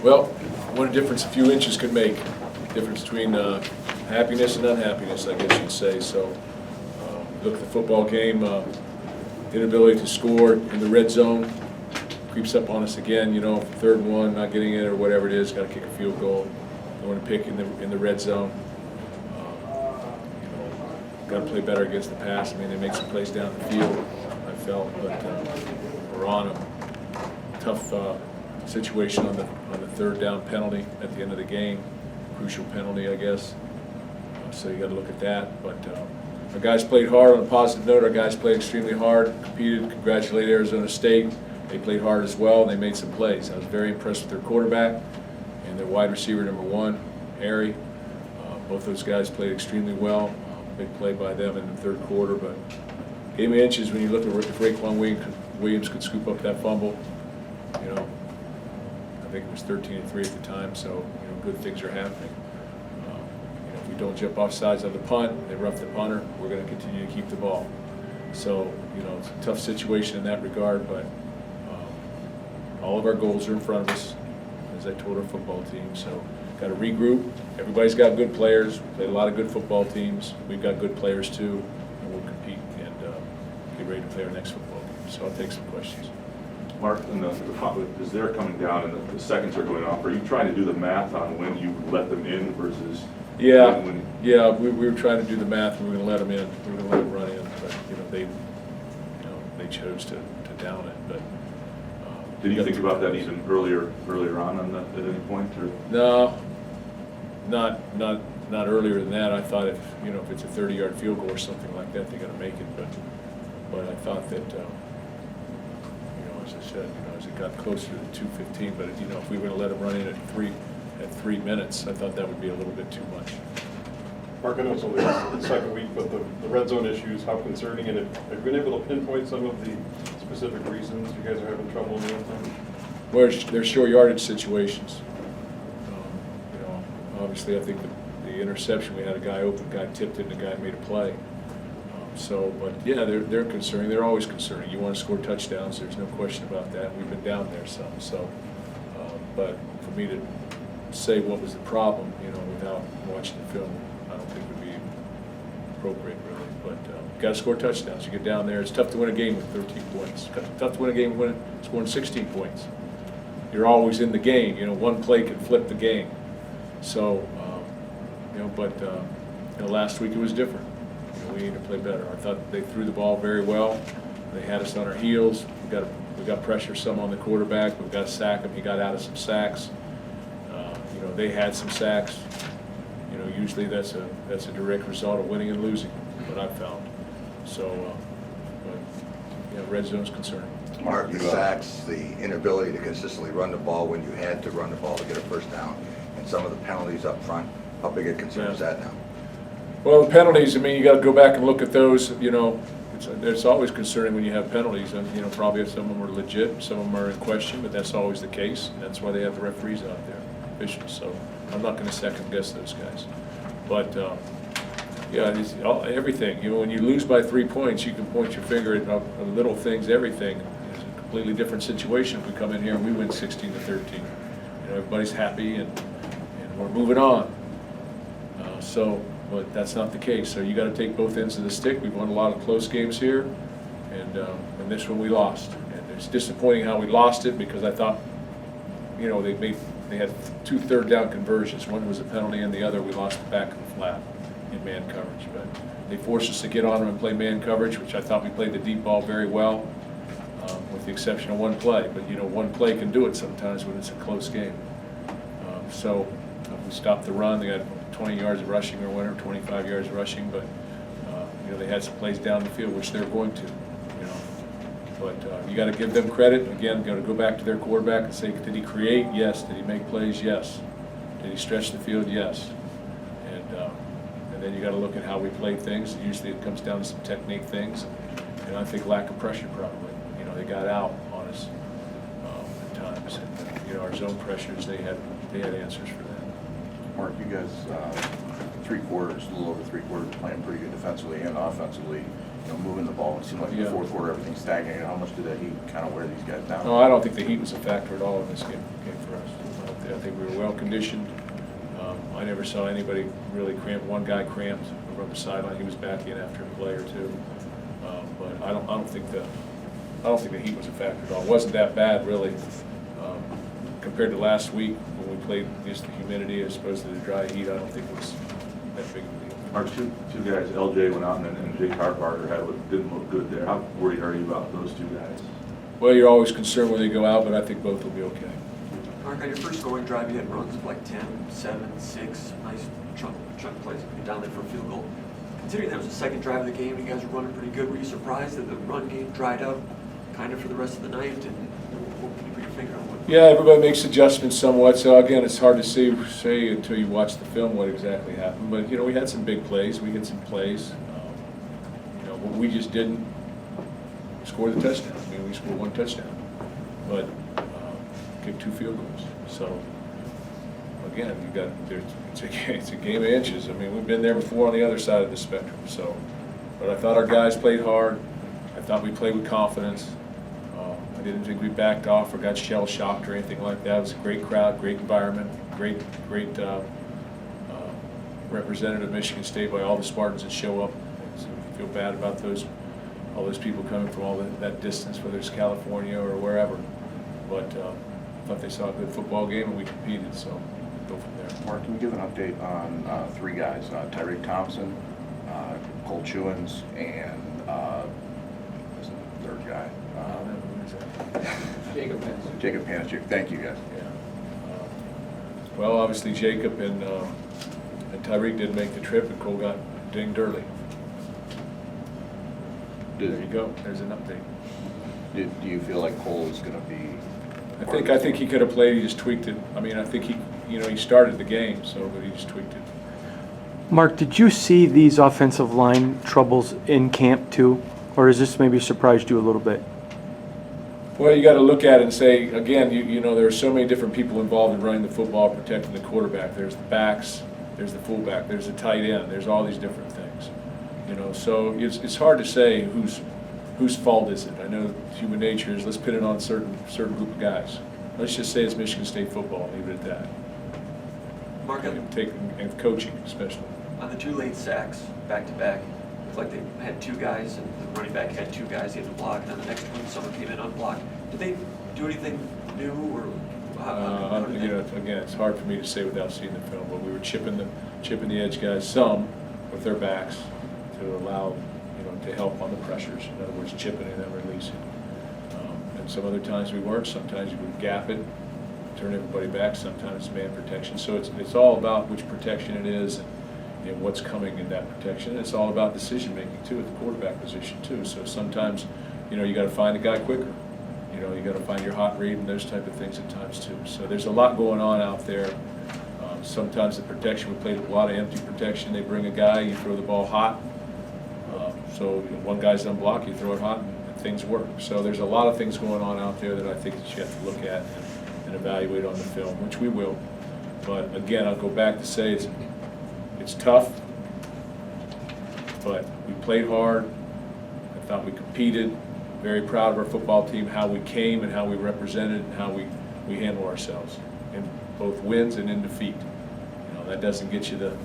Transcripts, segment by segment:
Well, what a difference a few inches could make. Difference between happiness and unhappiness, I guess you'd say. So, look at the football game, inability to score in the red zone creeps up on us again. You know, 3rd and 1, not getting it or whatever it is, got to kick a field goal. Don't want to pick in the red zone. Got to play better against the pass. I mean, they make some plays down the field, I felt, but we're on a tough situation on the 3rd down penalty at the end of the game, crucial penalty, I guess. So you got to look at that. But our guys played hard. On a positive note, our guys played extremely hard, competed. Congratulate Arizona State. They played hard as well, and they made some plays. I was very impressed with their quarterback and their wide receiver number 1, Harry. Both those guys played extremely well. Big play by them in the 3rd quarter, but gave me inches when you look at if Raekwon Williams could scoop up that fumble. You know, I think it was 13-3 at the time, so you know, good things are happening. You know, if we don't jump off sides on the punt, they rough the punter, we're going to continue to keep the ball. So you know, it's a tough situation in that regard, but all of our goals are in front of us, as I told our football team. So got to regroup. Everybody's got good players. We played a lot of good football teams. We've got good players too, and we'll compete and get ready to play our next football game. So I'll take some questions. Mark, as they're coming down and the seconds are going off, are you trying to do the math on when you let them in versus? Yeah, we were trying to do the math. We were going to let them in. We were going to let them run in, but you know they chose to down it. But did you think about that even earlier on that at any point? Or? No, not earlier than that. I thought if it's a 30-yard field goal or something like that, they got to make it. But I thought that as I said, as it got closer to the 2:15, but if we were to let them run in at 3 minutes, I thought that would be a little bit too much. Mark, I know it's only the second week, but the red zone issues, how concerning, and have you been able to pinpoint some of the specific reasons you guys are having trouble in the end zone? Well, they're short yardage situations. Obviously, I think the interception, we had a guy open, guy tipped it, and the guy made a play. But yeah, they're concerning. They're always concerning. You want to score touchdowns. There's no question about that. We've been down there some. So, but for me to say what was the problem, without watching the film, I don't think would be appropriate, really. But you got to score touchdowns. You get down there. It's tough to win a game with 13 points. It's tough to win a game when scoring 16 points. You're always in the game. One play can flip the game. So, last week it was different. We need to play better. I thought they threw the ball very well. They had us on our heels. We got pressure some on the quarterback. We've got to sack him. He got out of some sacks. They had some sacks. Usually that's a direct result of winning and losing, what I've found. So, red zone's concerning. Mark, the sacks, the inability to consistently run the ball when you had to run the ball to get a first down, and some of the penalties up front, how big a concern is that now? Well, the penalties, you got to go back and look at those. It's always concerning when you have penalties, and probably some of them are legit, some of them are in question, but that's always the case. And that's why they have the referees out there, officials. So I'm not going to second guess those guys. But everything. When you lose by 3 points, you can point your finger at little things. Everything. It's a completely different situation if we come in here and we win 16-13. Everybody's happy and we're moving on. But that's not the case. So you got to take both ends of the stick. We've won a lot of close games here, and this one we lost. And it's disappointing how we lost it because I thought, they had 2 third-down conversions. One was a penalty, and the other we lost the back of the flat in man coverage. But they forced us to get on them and play man coverage, which I thought we played the deep ball very well, with the exception of one play. But one play can do it sometimes when it's a close game. We stopped the run. They got 20 yards of rushing or whatever, 25 yards of rushing, but they had some plays down the field, which they're going to, But you got to give them credit. Again, got to go back to their quarterback and say, did he create? Yes. Did he make plays? Yes. Did he stretch the field? Yes. And then you got to look at how we play things. Usually it comes down to some technique things, and I think lack of pressure probably. They got out on us at times, and our zone pressures, they had answers for that. Mark, you guys, 3 quarters, a little over 3 quarters, playing pretty good defensively and offensively, moving the ball. It seemed like in the 4th quarter everything stagnated. How much did that heat kind of wear these guys down? No, I don't think the heat was a factor at all in this game for us. think we were well conditioned. I never saw anybody really cramped. One guy cramped over on the sideline. He was back in after a play or two. But I don't think the heat was a factor at all. It wasn't that bad really, compared to last week when we played against the humidity as opposed to the dry heat. I don't think it was that big of a deal. Our two guys, LJ went out and Jake Harparter didn't look good there. How worried are you about those two guys? Well, you're always concerned when they go out, but I think both will be okay. Mark, on your first scoring drive, you had runs of like 10, 7, 6, nice chunk plays down there for a field goal. Considering that was the second drive of the game, you guys were running pretty good. Were you surprised that the run game dried up kind of for the rest of the night? And what can you put your finger on? Yeah, everybody makes adjustments somewhat. So again, it's hard to say until you watch the film what exactly happened. But we had some big plays. We had some plays. But we just didn't score the touchdown. I mean, we scored one touchdown, but kicked 2 field goals. So again, it's a game of inches. I mean, we've been there before on the other side of the spectrum. So, but I thought our guys played hard. I thought we played with confidence. I didn't think we backed off or got shell-shocked or anything like that. It was a great crowd, great environment, great representative of Michigan State by all the Spartans that show up. So I feel bad about all those people coming from all that distance, whether it's California or wherever. But I thought they saw a good football game and we competed, so we'll go from there. Mark, can you give an update on 3 guys, Tyreek Thompson, Cole Chewins, and who's the third guy? Jacob Panachik. Thank you, guys. Yeah. Well, obviously Jacob and Tyreek didn't make the trip, and Cole got dinged early. There you go. There's an update. Do you feel like Cole is going to be? I think he could have played. He just tweaked it. I mean, I think he started the game, but he just tweaked it. Mark, did you see these offensive line troubles in camp too, or has this maybe surprised you a little bit? Well, you got to look at it and say, again, there are so many different people involved in running the football, protecting the quarterback. There's the backs, there's the fullback, there's the tight end, there's all these different things. So it's hard to say whose fault is it. I know human nature is let's put it on a certain group of guys. Let's just say it's Michigan State football, leave it at that. Mark, And coaching especially. on the 2 late sacks back-to-back, it's like they had 2 guys and the running back had 2 guys he had to block, and then the next one someone came in unblocked. Did they do anything new or how did they? Again, it's hard for me to say without seeing the film, but we were chipping the edge guys some with their backs to allow, to help on the pressures. In other words, chipping and then releasing. And some other times we weren't. Sometimes we would gap it, turn everybody back. Sometimes it's man protection. So it's all about which protection it is and what's coming in that protection. It's all about decision making too at the quarterback position too. So sometimes, you got to find a guy quicker. You got to find your hot read and those type of things at times too. So there's a lot going on out there. Sometimes the protection, we played a lot of empty protection. They bring a guy, you throw the ball hot. So one guy's unblocked, you throw it hot, and things work. So there's a lot of things going on out there that I think that you have to look at and evaluate on the film, which we will. But again, I'll go back to say it's tough, but we played hard. I thought we competed. Very proud of our football team, how we came and how we represented and how we handle ourselves in both wins and in defeat. That doesn't get you the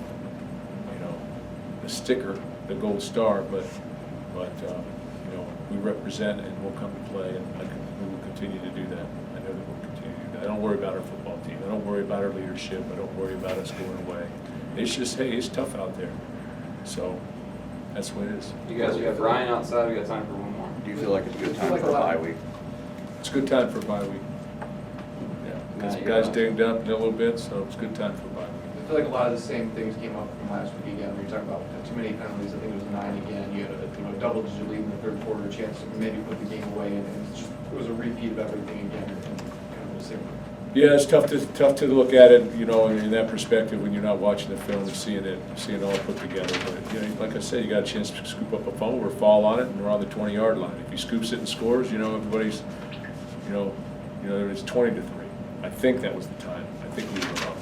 sticker, the gold star, but we represent and we'll come to play, and we will continue to do that. I know that we'll continue to do that. I don't worry about our football team. I don't worry about our leadership. I don't worry about us going away. It's just, hey, it's tough out there. So that's what it is. You guys, we have Ryan outside. We got time for one more. Do you feel like it's a good time for a bye week? It's a good time for a bye week. Yeah, because guys dinged up a little bit, so it's a good time for a bye week. I feel like a lot of the same things came up from last week again. We were talking about too many penalties. I think it was 9 again. You had a double-digit lead in the third quarter, a chance to maybe put the game away, and it was a repeat of everything again. And kind of the same. Yeah, it's tough to look at it, in that perspective when you're not watching the film and seeing it all put together. But like I said, you got a chance to scoop up a fumble or fall on it, and we're on the 20-yard line. If he scoops it and scores, everybody's, it's 20-3. I think that was the time. I think we were up.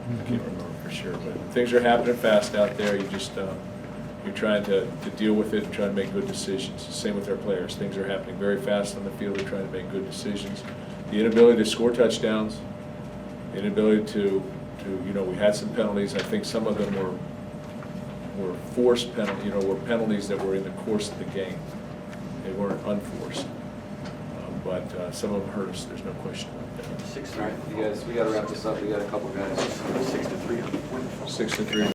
I can't remember for sure, but things are happening fast out there. You just you're trying to deal with it and trying to make good decisions. Same with our players. Things are happening very fast on the field. We're trying to make good decisions. The inability to score touchdowns inability to, you know, we had some penalties. I think some of them were forced penalties, you know, were penalties that were in the course of the game. They weren't unforced. But some of them hurt us, there's no question about that. 6-3. All right, you guys, we gotta wrap this up. We got a couple guys. 6-3 on the point. 6-3.